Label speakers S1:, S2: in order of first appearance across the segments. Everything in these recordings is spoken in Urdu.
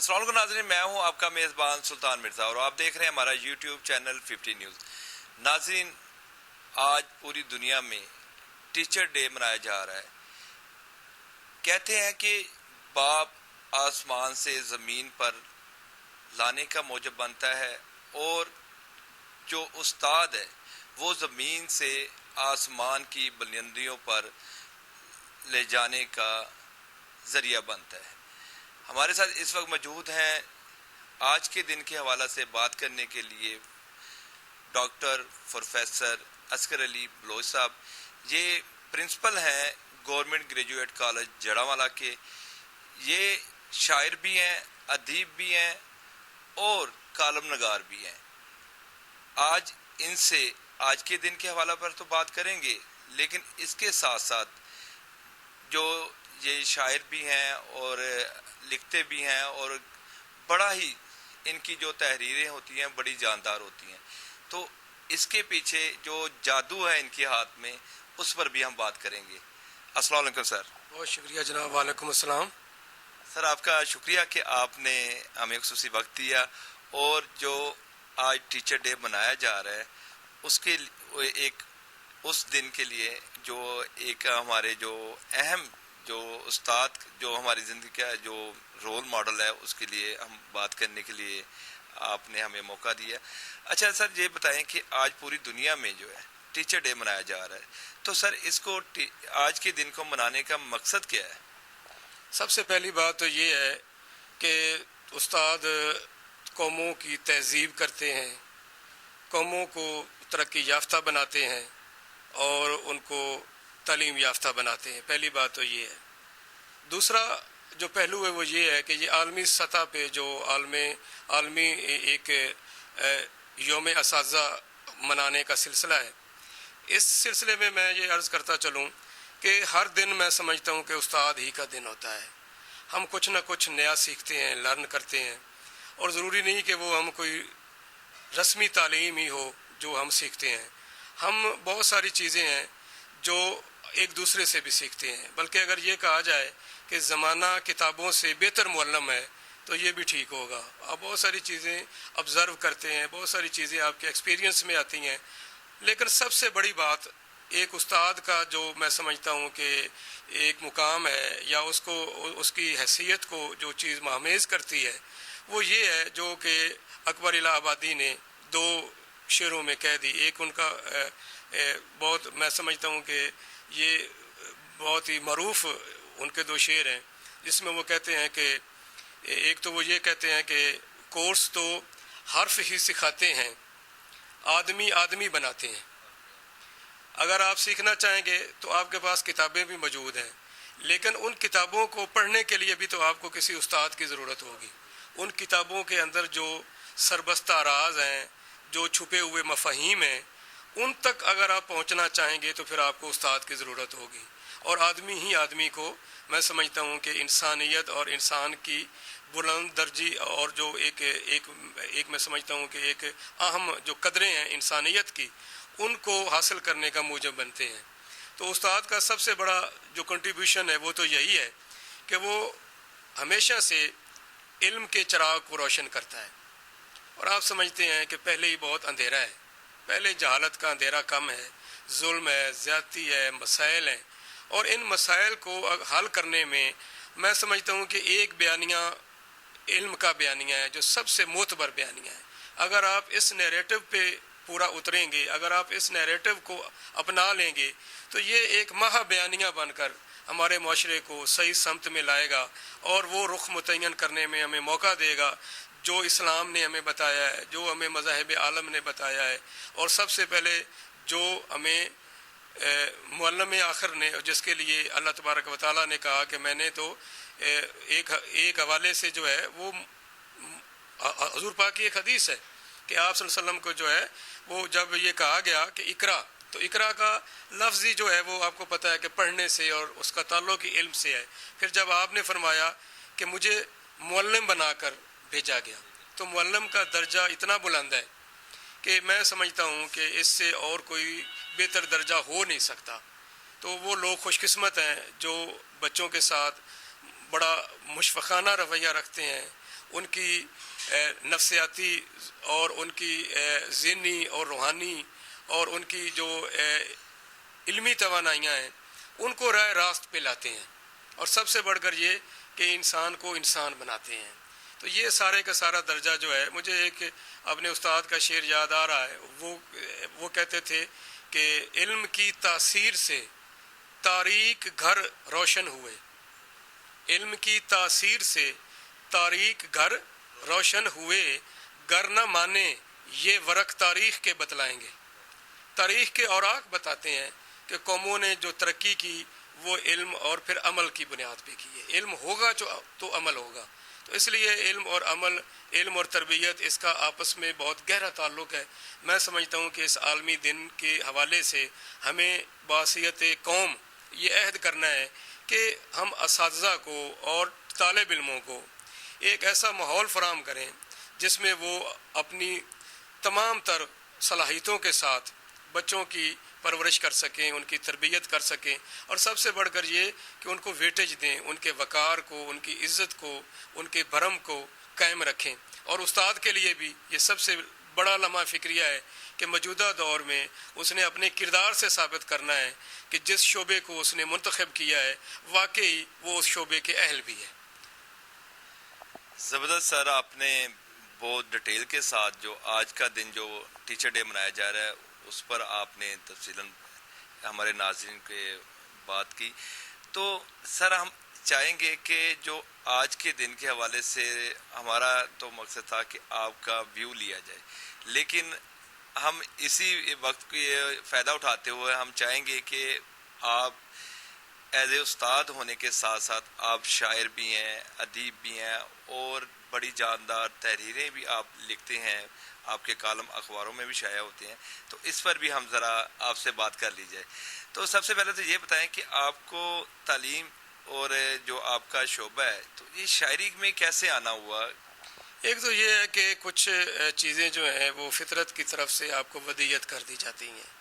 S1: السلام علیکم ناظرین، میں ہوں آپ کا میزبان سلطان مرزا اور آپ دیکھ رہے ہیں ہمارا یوٹیوب چینل 50 نیوز۔ ناظرین، آج پوری دنیا میں ٹیچر ڈے منایا جا رہا ہے۔ کہتے ہیں کہ باپ آسمان سے زمین پر لانے کا موجب بنتا ہے اور جو استاد ہے وہ زمین سے آسمان کی بلندیوں پر لے جانے کا ذریعہ بنتا ہے۔ ہمارے ساتھ اس وقت موجود ہیں آج کے دن کے حوالے سے بات کرنے کے لیے ڈاکٹر پروفیسر اصغر علی بلوچ صاحب۔ یہ پرنسپل ہیں گورنمنٹ گریجویٹ کالج جڑاوالا کے۔ یہ شاعر بھی ہیں، ادیب بھی ہیں اور کالم نگار بھی ہیں۔ آج ان سے آج کے دن کے حوالے پر تو بات کریں گے، لیکن اس کے ساتھ ساتھ جو یہ شاعر بھی ہیں اور لکھتے بھی ہیں اور بڑا ہی ان کی جو تحریریں ہوتی ہیں بڑی جاندار ہوتی ہیں، تو اس کے پیچھے جو جادو ہے ان کے ہاتھ میں اس پر بھی ہم بات کریں گے۔ السلام علیکم سر۔
S2: بہت شکریہ جناب۔ وعلیکم السلام
S1: سر، آپ کا شکریہ کہ آپ نے ہمیں خصوصی وقت دیا، اور جو آج ٹیچر ڈے منایا جا رہا ہے اس کے ایک اس دن کے لیے جو ایک ہمارے جو اہم جو استاد جو ہماری زندگی کا جو رول ماڈل ہے اس کے لیے ہم بات کرنے کے لیے آپ نے ہمیں موقع دیا۔ اچھا سر، یہ بتائیں کہ آج پوری دنیا میں جو ہے ٹیچر ڈے منایا جا رہا ہے، تو سر اس کو آج کے دن کو منانے کا مقصد کیا ہے؟
S2: سب سے پہلی بات تو یہ ہے کہ استاد قوموں کی تہذیب کرتے ہیں، قوموں کو ترقی یافتہ بناتے ہیں اور ان کو تعلیم یافتہ بناتے ہیں۔ پہلی بات تو یہ ہے۔ دوسرا جو پہلو ہے وہ یہ ہے کہ یہ عالمی سطح پہ جو عالمی ایک یوم اساتذہ منانے کا سلسلہ ہے، اس سلسلے میں میں یہ عرض کرتا چلوں کہ ہر دن میں سمجھتا ہوں کہ استاد ہی کا دن ہوتا ہے۔ ہم کچھ نہ کچھ نیا سیکھتے ہیں، لرن کرتے ہیں، اور ضروری نہیں کہ وہ ہم کوئی رسمی تعلیم ہی ہو جو ہم سیکھتے ہیں۔ ہم بہت ساری چیزیں ہیں جو ایک دوسرے سے بھی سیکھتے ہیں، بلکہ اگر یہ کہا جائے کہ زمانہ کتابوں سے بہتر معلم ہے تو یہ بھی ٹھیک ہوگا۔ آپ بہت ساری چیزیں آبزرو کرتے ہیں، بہت ساری چیزیں آپ کے ایکسپیرینس میں آتی ہیں، لیکن سب سے بڑی بات ایک استاد کا جو میں سمجھتا ہوں کہ ایک مقام ہے یا اس کی حیثیت کو جو چیز مہمیز کرتی ہے وہ یہ ہے جو کہ اکبر الہ آبادی نے 2 شعروں میں کہہ دی۔ ایک ان کا بہت میں سمجھتا ہوں کہ یہ بہت ہی معروف ان کے 2 شعر ہیں، جس میں وہ کہتے ہیں کہ ایک تو وہ یہ کہتے ہیں کہ کورس تو حرف ہی سکھاتے ہیں، آدمی آدمی بناتے ہیں۔ اگر آپ سیکھنا چاہیں گے تو آپ کے پاس کتابیں بھی موجود ہیں، لیکن ان کتابوں کو پڑھنے کے لیے بھی تو آپ کو کسی استاد کی ضرورت ہوگی۔ ان کتابوں کے اندر جو سربستہ راز ہیں، جو چھپے ہوئے مفاہیم ہیں، ان تک اگر آپ پہنچنا چاہیں گے تو پھر آپ کو استاد کی ضرورت ہوگی۔ اور آدمی ہی آدمی کو میں سمجھتا ہوں کہ انسانیت اور انسان کی بلند درجی اور جو ایک میں سمجھتا ہوں کہ ایک اہم جو قدریں ہیں انسانیت کی، ان کو حاصل کرنے کا موجب بنتے ہیں۔ تو استاد کا سب سے بڑا جو کنٹریبیوشن ہے وہ تو یہی ہے کہ وہ ہمیشہ سے علم کے چراغ کو روشن کرتا ہے۔ اور آپ سمجھتے ہیں کہ پہلے ہی بہت اندھیرا ہے، پہلے جہالت کا اندھیرا کم ہے، ظلم ہے، زیادتی ہے، مسائل ہیں، اور ان مسائل کو حل کرنے میں سمجھتا ہوں کہ ایک بیانیہ علم کا بیانیہ ہے جو سب سے معتبر بیانیہ ہے۔ اگر آپ اس نیریٹو پہ پورا اتریں گے، اگر آپ اس نیریٹو کو اپنا لیں گے تو یہ ایک مہا بیانیہ بن کر ہمارے معاشرے کو صحیح سمت میں لائے گا اور وہ رخ متعین کرنے میں ہمیں موقع دے گا جو اسلام نے ہمیں بتایا ہے، جو ہمیں مذاہب عالم نے بتایا ہے، اور سب سے پہلے جو ہمیں معلم آخر نے، جس کے لیے اللہ تبارک و تعالیٰ نے کہا کہ میں نے تو ایک حوالے سے جو ہے وہ حضور پاک کی ایک حدیث ہے کہ آپ صلی اللہ علیہ وسلم کو جو ہے وہ جب یہ کہا گیا کہ اقرا، تو اقرا کا لفظ ہی جو ہے وہ آپ کو پتہ ہے کہ پڑھنے سے اور اس کا تعلق ہی علم سے ہے۔ پھر جب آپ نے فرمایا کہ مجھے معلم بنا کر بھیجا گیا، تو معلم کا درجہ اتنا بلند ہے کہ میں سمجھتا ہوں کہ اس سے اور کوئی بہتر درجہ ہو نہیں سکتا۔ تو وہ لوگ خوش قسمت ہیں جو بچوں کے ساتھ بڑا مشفقانہ رویہ رکھتے ہیں، ان کی نفسیاتی اور ان کی ذہنی اور روحانی اور ان کی جو علمی توانائیاں ہیں ان کو راہ راست پہ لاتے ہیں، اور سب سے بڑھ کر یہ کہ انسان کو انسان بناتے ہیں۔ تو یہ سارے کا سارا درجہ جو ہے، مجھے ایک اپنے استاد کا شعر یاد آ رہا ہے، وہ کہتے تھے کہ علم کی تاثیر سے تاریک گھر روشن ہوئے، علم کی تاثیر سے تاریک گھر روشن ہوئے، گر نہ مانے یہ ورق تاریخ کے بتلائیں گے۔ تاریخ کے اوراق بتاتے ہیں کہ قوموں نے جو ترقی کی وہ علم اور پھر عمل کی بنیاد پہ کی ہے۔ علم ہوگا تو عمل ہوگا، تو اس لیے علم اور عمل، علم اور تربیت، اس کا آپس میں بہت گہرا تعلق ہے۔ میں سمجھتا ہوں کہ اس عالمی دن کے حوالے سے ہمیں بحیثیت قوم یہ عہد کرنا ہے کہ ہم اساتذہ کو اور طالب علموں کو ایک ایسا ماحول فراہم کریں جس میں وہ اپنی تمام تر صلاحیتوں کے ساتھ بچوں کی پرورش کر سکیں، ان کی تربیت کر سکیں، اور سب سے بڑھ کر یہ کہ ان کو ویٹیج دیں، ان کے وقار کو، ان کی عزت کو، ان کے بھرم کو قائم رکھیں۔ اور استاد کے لیے بھی یہ سب سے بڑا لمحہ فکریہ ہے کہ موجودہ دور میں اس نے اپنے کردار سے ثابت کرنا ہے کہ جس شعبے کو اس نے منتخب کیا ہے واقعی وہ اس شعبے کے اہل بھی ہے۔
S1: زبردست سر، آپ نے بہت ڈیٹیل کے ساتھ جو آج کا دن جو ٹیچر ڈے منایا جا رہا ہے اس پر آپ نے تفصیلاً ہمارے ناظرین کے بات کی۔ تو سر ہم چاہیں گے کہ جو آج کے دن کے حوالے سے ہمارا تو مقصد تھا کہ آپ کا ویو لیا جائے، لیکن ہم اسی وقت کو یہ فائدہ اٹھاتے ہوئے ہم چاہیں گے کہ آپ ایز اے استاد ہونے کے ساتھ ساتھ آپ شاعر بھی ہیں، ادیب بھی ہیں، اور بڑی جاندار تحریریں بھی آپ لکھتے ہیں، آپ کے کالم اخباروں میں بھی شائع ہوتے ہیں، تو اس پر بھی ہم ذرا آپ سے بات کر لی جائے۔ تو سب سے پہلے تو یہ بتائیں کہ آپ کو تعلیم اور جو آپ کا شعبہ ہے تو یہ شاعری میں کیسے آنا ہوا؟
S2: ایک تو یہ ہے کہ کچھ چیزیں جو ہیں وہ فطرت کی طرف سے آپ کو ودیت کر دی جاتی ہیں،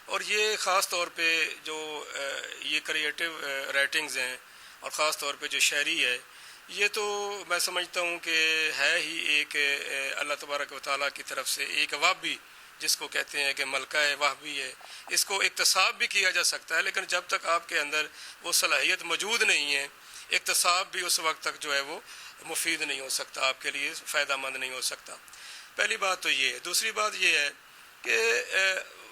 S2: اور یہ خاص طور پہ جو یہ کریٹیو رائٹنگز ہیں اور خاص طور پہ جو شاعری ہے، یہ تو میں سمجھتا ہوں کہ ہے ہی ایک اللہ تبارک و تعالیٰ کی طرف سے ایک وہبی، جس کو کہتے ہیں کہ ملکہ وہبی ہے۔ اس کو اکتساب بھی کیا جا سکتا ہے، لیکن جب تک آپ کے اندر وہ صلاحیت موجود نہیں ہے، اکتساب بھی اس وقت تک جو ہے وہ مفید نہیں ہو سکتا، آپ کے لیے فائدہ مند نہیں ہو سکتا۔ پہلی بات تو یہ ہے۔ دوسری بات یہ ہے کہ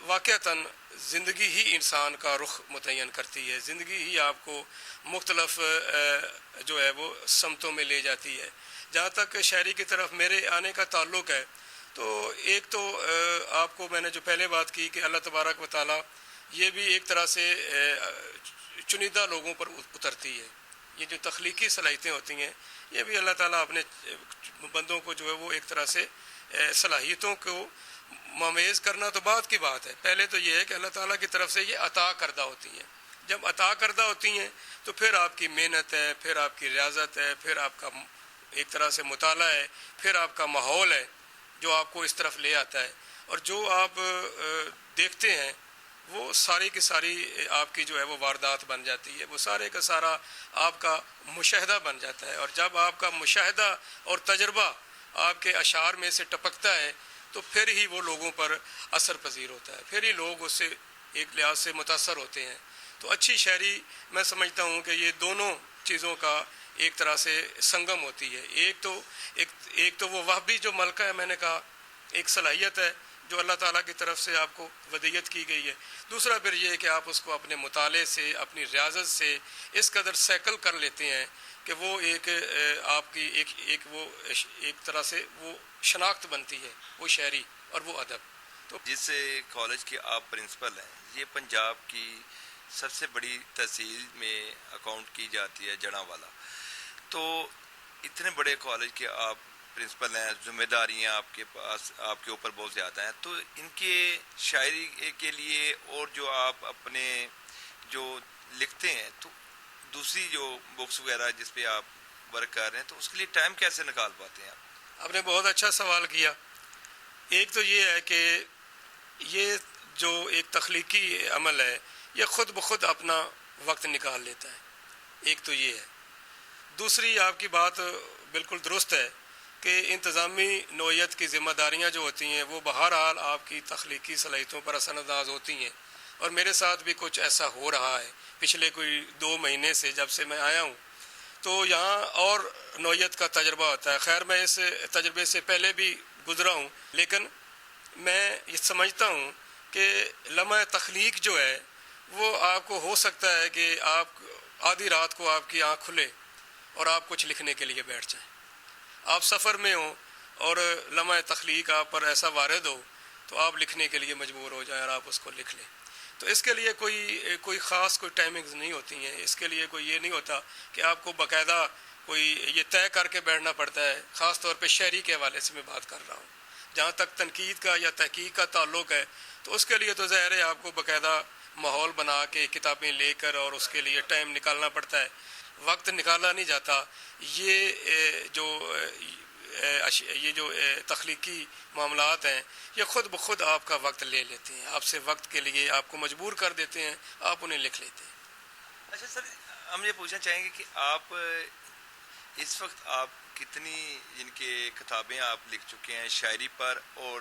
S2: واقعتاً زندگی ہی انسان کا رخ متعین کرتی ہے، زندگی ہی آپ کو مختلف جو ہے وہ سمتوں میں لے جاتی ہے۔ جہاں تک شاعری کی طرف میرے آنے کا تعلق ہے تو ایک تو آپ کو میں نے جو پہلے بات کی کہ اللہ تبارک و تعالیٰ یہ بھی ایک طرح سے چنیدہ لوگوں پر اترتی ہے۔ یہ جو تخلیقی صلاحیتیں ہوتی ہیں یہ بھی اللہ تعالیٰ اپنے بندوں کو جو ہے وہ ایک طرح سے صلاحیتوں کو ممیز کرنا تو بعد کی بات ہے، پہلے تو یہ ہے کہ اللہ تعالیٰ کی طرف سے یہ عطا کردہ ہوتی ہیں۔ جب عطا کردہ ہوتی ہیں تو پھر آپ کی محنت ہے، پھر آپ کی ریاضت ہے، پھر آپ کا ایک طرح سے مطالعہ ہے، پھر آپ کا ماحول ہے جو آپ کو اس طرف لے آتا ہے، اور جو آپ دیکھتے ہیں وہ ساری کی ساری آپ کی جو ہے وہ واردات بن جاتی ہے، وہ سارے کا سارا آپ کا مشاہدہ بن جاتا ہے، اور جب آپ کا مشاہدہ اور تجربہ آپ کے اشعار میں سے ٹپکتا ہے تو پھر ہی وہ لوگوں پر اثر پذیر ہوتا ہے، پھر ہی لوگ اس سے ایک لحاظ سے متاثر ہوتے ہیں۔ تو اچھی شاعری میں سمجھتا ہوں کہ یہ دونوں چیزوں کا ایک طرح سے سنگم ہوتی ہے۔ ایک تو وہ وہبی جو ملکہ ہے، میں نے کہا ایک صلاحیت ہے جو اللہ تعالیٰ کی طرف سے آپ کو ودیت کی گئی ہے۔ دوسرا پھر یہ ہے کہ آپ اس کو اپنے مطالعے سے، اپنی ریاضت سے اس قدر سیکل کر لیتے ہیں کہ وہ ایک آپ کی ایک طرح سے وہ شناخت بنتی ہے، وہ شاعری اور وہ ادب۔ تو
S1: جس کالج کے آپ پرنسپل ہیں، یہ پنجاب کی سب سے بڑی تحصیل میں اکاؤنٹ کی جاتی ہے، جڑاوالا۔ تو اتنے بڑے کالج کے آپ پرنسپل ہیں، ذمہ داریاں آپ کے پاس، آپ کے اوپر بہت زیادہ ہیں، تو ان کے شاعری کے لیے اور جو آپ اپنے جو لکھتے ہیں تو دوسری جو بکس وغیرہ جس پہ آپ ورک کر رہے ہیں تو اس کے لیے ٹائم کیسے نکال پاتے ہیں آپ؟
S2: آپ نے بہت اچھا سوال کیا۔ ایک تو یہ ہے کہ یہ جو ایک تخلیقی عمل ہے یہ خود بخود اپنا وقت نکال لیتا ہے، ایک تو یہ ہے۔ دوسری آپ کی بات بالکل درست ہے کہ انتظامی نوعیت کی ذمہ داریاں جو ہوتی ہیں وہ بہرحال آپ کی تخلیقی صلاحیتوں پر اثر انداز ہوتی ہیں، اور میرے ساتھ بھی کچھ ایسا ہو رہا ہے پچھلے کوئی 2 مہینے سے جب سے میں آیا ہوں، تو یہاں اور نوعیت کا تجربہ ہوتا ہے۔ خیر میں اس تجربے سے پہلے بھی گزرا ہوں، لیکن میں یہ سمجھتا ہوں کہ لمحہ تخلیق جو ہے وہ آپ کو ہو سکتا ہے کہ آپ آدھی رات کو آپ کی آنکھ کھلے اور آپ کچھ لکھنے کے لیے بیٹھ جائیں، آپ سفر میں ہوں اور لمحہ تخلیق آپ پر ایسا وارد ہو تو آپ لکھنے کے لیے مجبور ہو جائیں اور آپ اس کو لکھ لیں۔ تو اس کے لیے کوئی خاص کوئی ٹائمنگز نہیں ہوتی ہیں، اس کے لیے کوئی یہ نہیں ہوتا کہ آپ کو باقاعدہ کوئی یہ طے کر کے بیٹھنا پڑتا ہے۔ خاص طور پہ شاعری کے حوالے سے میں بات کر رہا ہوں، جہاں تک تنقید کا یا تحقیق کا تعلق ہے تو اس کے لیے تو ظاہر ہے آپ کو باقاعدہ ماحول بنا کے کتابیں لے کر اور اس کے لیے ٹائم نکالنا پڑتا ہے، وقت نکالا نہیں جاتا۔ یہ جو تخلیقی معاملات ہیں یہ خود بخود آپ کا وقت لے لیتے ہیں، آپ سے وقت کے لیے آپ کو مجبور کر دیتے ہیں، آپ انہیں لکھ لیتے ہیں۔
S1: اچھا سر، ہم یہ پوچھنا چاہیں گے کہ آپ اس وقت آپ کتنی جن کے کتابیں آپ لکھ چکے ہیں شاعری پر، اور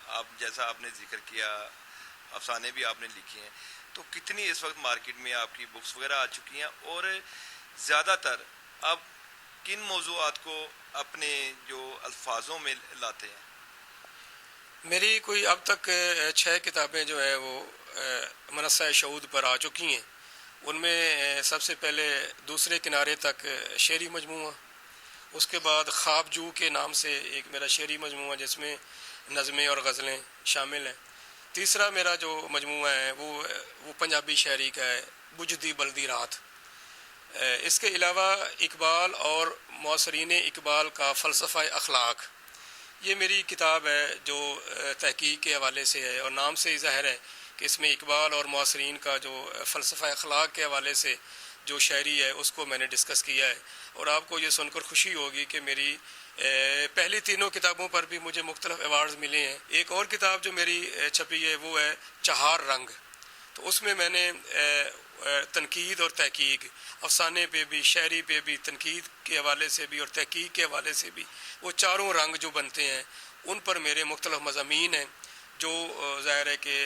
S1: آپ جیسا آپ نے ذکر کیا افسانے بھی آپ نے لکھے ہیں، تو کتنی اس وقت مارکیٹ میں آپ کی بکس وغیرہ آ چکی ہیں، اور زیادہ تر آپ کن موضوعات کو اپنے جو الفاظوں میں لاتے ہیں؟
S2: میری کوئی اب تک 6 کتابیں جو ہے وہ منصہ شعود پر آ چکی ہیں۔ ان میں سب سے پہلے دوسرے کنارے تک شعری مجموعہ، اس کے بعد خواب جو کے نام سے ایک میرا شعری مجموعہ جس میں نظمیں اور غزلیں شامل ہیں۔ تیسرا میرا جو مجموعہ ہے وہ پنجابی شاعری کا ہے، بجھتی بلدی رات۔ اس کے علاوہ اقبال اور معاصرین اقبال کا فلسفہ اخلاق، یہ میری کتاب ہے جو تحقیق کے حوالے سے ہے، اور نام سے ہی ظاہر ہے کہ اس میں اقبال اور معاصرین کا جو فلسفہ اخلاق کے حوالے سے جو شاعری ہے اس کو میں نے ڈسکس کیا ہے۔ اور آپ کو یہ سن کر خوشی ہوگی کہ میری پہلی تینوں کتابوں پر بھی مجھے مختلف ایوارڈز ملے ہیں۔ ایک اور کتاب جو میری چھپی ہے وہ ہے چہار رنگ، تو اس میں میں نے تنقید اور تحقیق، افسانے پہ بھی، شاعری پہ بھی، تنقید کے حوالے سے بھی اور تحقیق کے حوالے سے بھی، وہ چاروں رنگ جو بنتے ہیں ان پر میرے مختلف مضامین ہیں جو ظاہر ہے کہ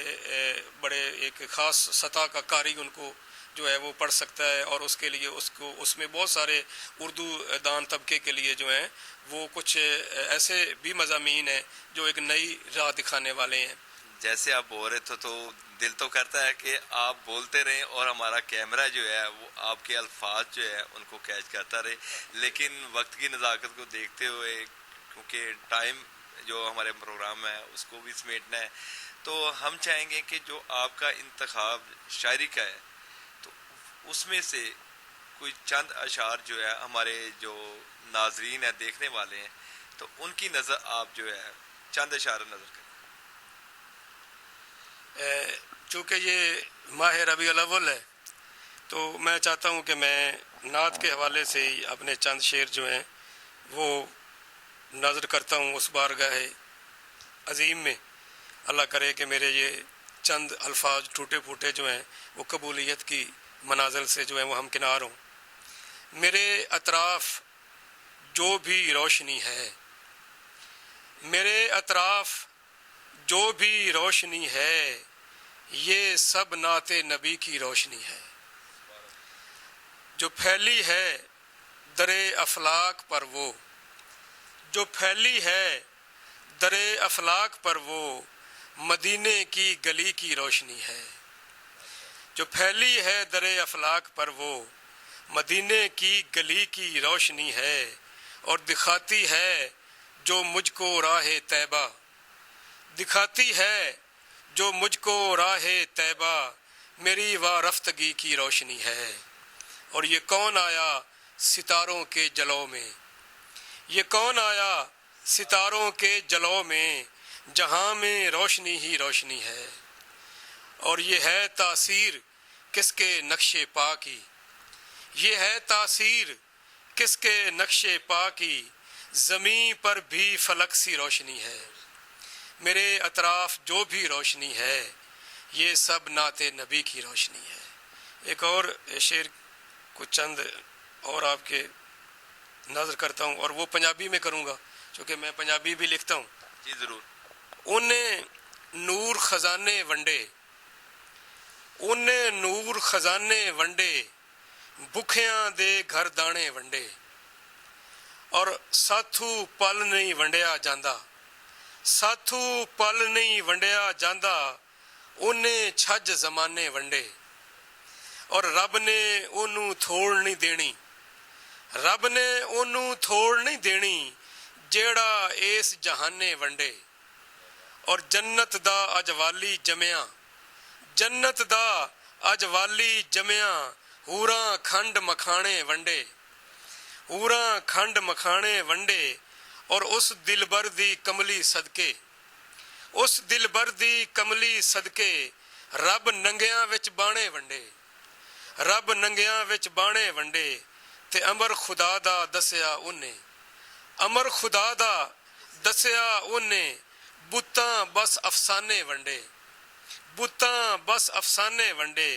S2: بڑے ایک خاص سطح کا قاری ان کو جو ہے وہ پڑھ سکتا ہے، اور اس کے لیے اس میں بہت سارے اردو دان طبقے کے لیے جو ہیں وہ کچھ ایسے بھی مضامین ہیں جو ایک نئی راہ دکھانے والے ہیں۔
S1: جیسے آپ بول رہے تھے تو دل تو کرتا ہے کہ آپ بولتے رہیں اور ہمارا کیمرہ جو ہے وہ آپ کے الفاظ جو ہے ان کو کیچ کرتا رہے، لیکن وقت کی نزاکت کو دیکھتے ہوئے، کیونکہ ٹائم جو ہمارے پروگرام ہے اس کو بھی سمیٹنا ہے، تو ہم چاہیں گے کہ جو آپ کا انتخاب شاعری کا ہے تو اس میں سے کوئی چند اشعار جو ہے ہمارے جو ناظرین ہیں، دیکھنے والے ہیں، تو ان کی نظر آپ جو ہے چند اشعار نظر کریں۔
S2: چونکہ یہ ماہ ربیع الاول ہے تو میں چاہتا ہوں کہ میں نعت کے حوالے سے ہی اپنے چند شعر جو ہیں وہ نظر کرتا ہوں اس بارگاہ عظیم میں۔ اللہ کرے کہ میرے یہ چند الفاظ ٹوٹے پھوٹے جو ہیں وہ قبولیت کی منازل سے جو ہیں وہ ہمکنار ہوں۔ میرے اطراف جو بھی روشنی ہے، میرے اطراف جو بھی روشنی ہے، یہ سب نعت نبی کی روشنی ہے، جو پھیلی ہے در افلاک پر وہ، جو پھیلی ہے در افلاک پر وہ مدینے کی گلی کی روشنی ہے، جو پھیلی ہے در افلاک پر وہ مدینے کی گلی کی روشنی ہے، اور دکھاتی ہے جو مجھ کو راہ طیبہ، دکھاتی ہے جو مجھ کو راہ طیبہ میری وارفتگی کی روشنی ہے۔ اور یہ کون آیا ستاروں کے جلو میں، یہ کون آیا ستاروں کے جلو میں، جہاں میں روشنی ہی روشنی ہے، اور یہ ہے تاثیر کس کے نقش پا کی، یہ ہے تاثیر کس کے نقش پا کی، زمین پر بھی فلک سی روشنی ہے، میرے اطراف جو بھی روشنی ہے یہ سب نعت نبی کی روشنی ہے۔ ایک اور شعر کو چند اور آپ کے نظر کرتا ہوں، اور وہ پنجابی میں کروں گا چونکہ میں پنجابی بھی لکھتا ہوں۔
S1: جی ضرور۔
S2: انہیں نور خزانے ونڈے، انہیں نور خزانے ونڈے، بکھیاں دے گھر دانے ونڈے، اور ساتھو پل نہیں ونڈیا جاندہ، ساتھو پل نہیں ونڈیا جاندہ، انہیں چھج زمانے ونڈے، اور رب نے انہوں تھوڑ نہیں دینی، رب نے انہوں تھوڑ نہیں دینی جیڑا اس جہانے ونڈے، اور جنت دا اج والی جمیا، جنت دا اج والی جمیا، ہوراں کھنڈ مکھانے ونڈے، ہوراں کھنڈ مکھانے ونڈے، اور اس دلبر دی کملی صدقے، اس دلبر دی کملی صدقے، رب ننگیاں وچ بانے ونڈے، رب ننگیاں وچ بانے ونڈے، تے امر خدا دا دسیا انہیں، امر خدا دا دسیا انہیں، بتاں بس افسانے ونڈے، بتاں بس افسانے ونڈے،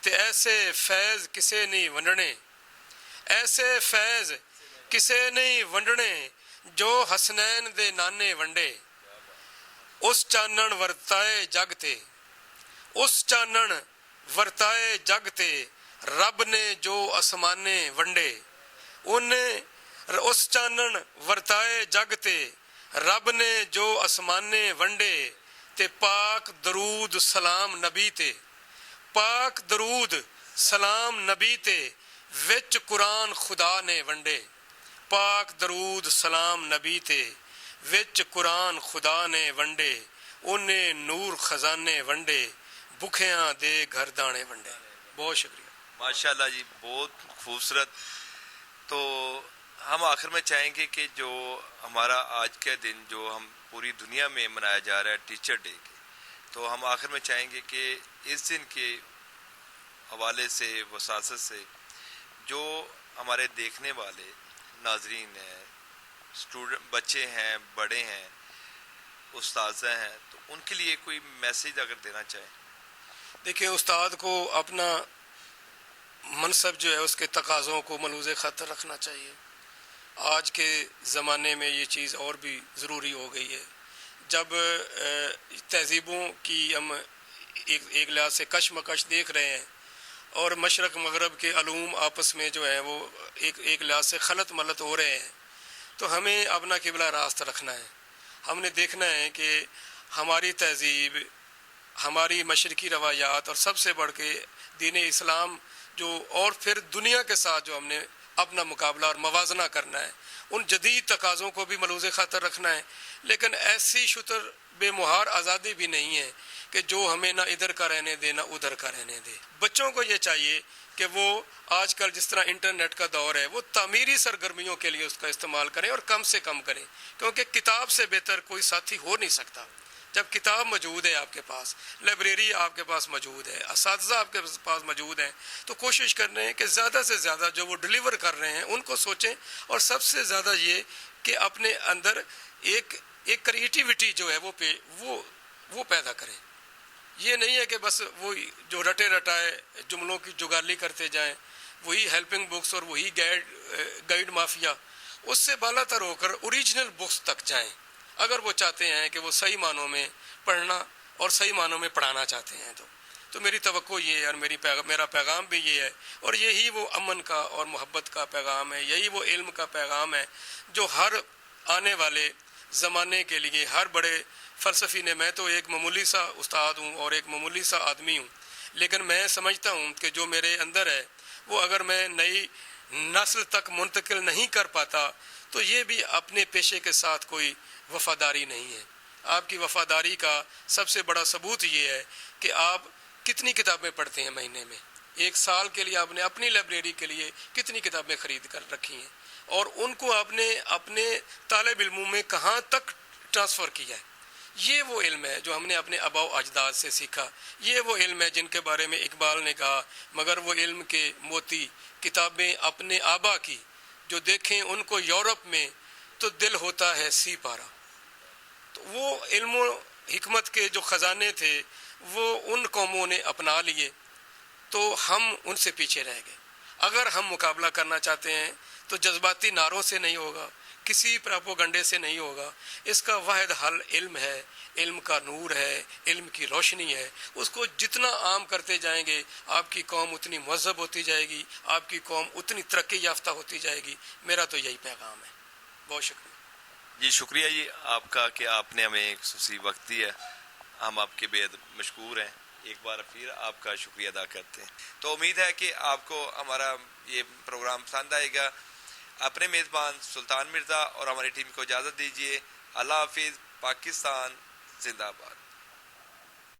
S2: تے ایسے فیض کسے نہیں ونڈنے، ایسے فیض کسے نہیں ونڈنے، جو حسنین دے نانے ونڈے، اس چانن ورتائے جگ تے، اس چانن ورتائے جگ تے، رب نے جو آسمانے ونڈے، انہیں اس چانن ورتائے جگ تے، رب نے جو آسمانے ونڈے، تے پاک درود سلام نبی تے، پاک درود سلام نبی تے، وچ قرآن خدا نے ونڈے، پاک درود سلام نبی تے، وچ قرآن خدا نے ونڈے، انہیں نور خزانے ونڈے، بکھیاں دے گھر دانے ونڈے۔ بہت شکریہ۔
S1: ماشاءاللہ جی، بہت خوبصورت۔ تو ہم آخر میں چاہیں گے کہ جو ہمارا آج کا دن جو ہم پوری دنیا میں منایا جا رہا ہے ٹیچر ڈے کے، تو ہم آخر میں چاہیں گے کہ اس دن کے حوالے سے وساست سے جو ہمارے دیکھنے والے ناظرین ہیں، اسٹوڈنٹ، بچے ہیں، بڑے ہیں، استاذہ ہیں، تو ان کے لیے کوئی میسیج اگر دینا چاہیں۔
S2: دیکھیں، استاد کو اپنا منصب جو ہے اس کے تقاضوں کو ملحوظ خاطر رکھنا چاہیے۔ آج کے زمانے میں یہ چیز اور بھی ضروری ہو گئی ہے، جب تہذیبوں کی ہم ایک لحاظ سے کشمکش دیکھ رہے ہیں، اور مشرق مغرب کے علوم آپس میں جو ہے وہ ایک لحاظ سے خلط ملط ہو رہے ہیں، تو ہمیں اپنا قبلہ راست رکھنا ہے۔ ہم نے دیکھنا ہے کہ ہماری تہذیب، ہماری مشرقی روایات، اور سب سے بڑھ کے دین اسلام جو، اور پھر دنیا کے ساتھ جو ہم نے اپنا مقابلہ اور موازنہ کرنا ہے، ان جدید تقاضوں کو بھی ملحوظ خاطر رکھنا ہے، لیکن ایسی شتر بے مہار آزادی بھی نہیں ہے کہ جو ہمیں نہ ادھر کا رہنے دے نہ ادھر کا رہنے دے۔ بچوں کو یہ چاہیے کہ وہ آج کل جس طرح انٹرنیٹ کا دور ہے، وہ تعمیری سرگرمیوں کے لیے اس کا استعمال کریں اور کم سے کم کریں، کیونکہ کتاب سے بہتر کوئی ساتھی ہو نہیں سکتا۔ جب کتاب موجود ہے آپ کے پاس، لائبریری آپ کے پاس موجود ہے، اساتذہ آپ کے پاس موجود ہیں، تو کوشش کر رہے ہیں کہ زیادہ سے زیادہ جو وہ ڈلیور کر رہے ہیں ان کو سوچیں، اور سب سے زیادہ یہ کہ اپنے اندر ایک کریٹیوٹی جو ہے وہ پیدا کریں۔ یہ نہیں ہے کہ بس وہ جو رٹے رٹائے جملوں کی جگالی کرتے جائیں، وہی ہیلپنگ بکس اور وہی گائیڈ مافیا، اس سے بالا تر ہو کر اوریجنل بکس تک جائیں، اگر وہ چاہتے ہیں کہ وہ صحیح معنوں میں پڑھنا اور صحیح معنوں میں پڑھانا چاہتے ہیں۔ تو میری توقع یہ ہے، اور میرا پیغام بھی یہ ہے، اور یہی وہ امن کا اور محبت کا پیغام ہے، یہی وہ علم کا پیغام ہے جو ہر آنے والے زمانے کے لیے ہر بڑے فلسفی نے، میں تو ایک معمولی سا استاد ہوں اور ایک معمولی سا آدمی ہوں، لیکن میں سمجھتا ہوں کہ جو میرے اندر ہے وہ اگر میں نئی نسل تک منتقل نہیں کر پاتا تو یہ بھی اپنے پیشے کے ساتھ کوئی وفاداری نہیں ہے۔ آپ کی وفاداری کا سب سے بڑا ثبوت یہ ہے کہ آپ کتنی کتابیں پڑھتے ہیں مہینے میں، ایک سال کے لیے آپ نے اپنی لائبریری کے لیے کتنی کتابیں خرید کر رکھی ہیں، اور ان کو آپ نے اپنے طالب علموں میں کہاں تک ٹرانسفر کیا ہے۔ یہ وہ علم ہے جو ہم نے اپنے آباء و اجداد سے سیکھا، یہ وہ علم ہے جن کے بارے میں اقبال نے کہا، مگر وہ علم کے موتی کتابیں اپنے آبا کی، جو دیکھیں ان کو یورپ میں تو دل ہوتا ہے سی پارا۔ تو وہ علم و حکمت کے جو خزانے تھے وہ ان قوموں نے اپنا لیے، تو ہم ان سے پیچھے رہ گئے۔ اگر ہم مقابلہ کرنا چاہتے ہیں تو جذباتی نعروں سے نہیں ہوگا، کسی پراپوگنڈے سے نہیں ہوگا. اس کا واحد حل علم ہے، علم کا نور ہے، علم کی روشنی ہے. اس کو جتنا عام کرتے جائیں گے آپ کی قوم اتنی مہذب ہوتی جائے گی، آپ کی قوم اتنی ترقی یافتہ ہوتی جائے گی. میرا تو یہی پیغام ہے. بہت شکریہ.
S1: جی شکریہ جی آپ کا کہ آپ نے ہمیں ایک خصوصی وقت دیا. ہم آپ کے بے حد مشکور ہیں. ایک بار پھر آپ کا شکریہ ادا کرتے ہیں. تو امید ہے کہ آپ کو ہمارا یہ پروگرام پسند آئے گا. اپنے میزبان سلطان مرزا اور ہماری ٹیم کو اجازت دیجیے. اللہ حافظ. پاکستان زندہ باد.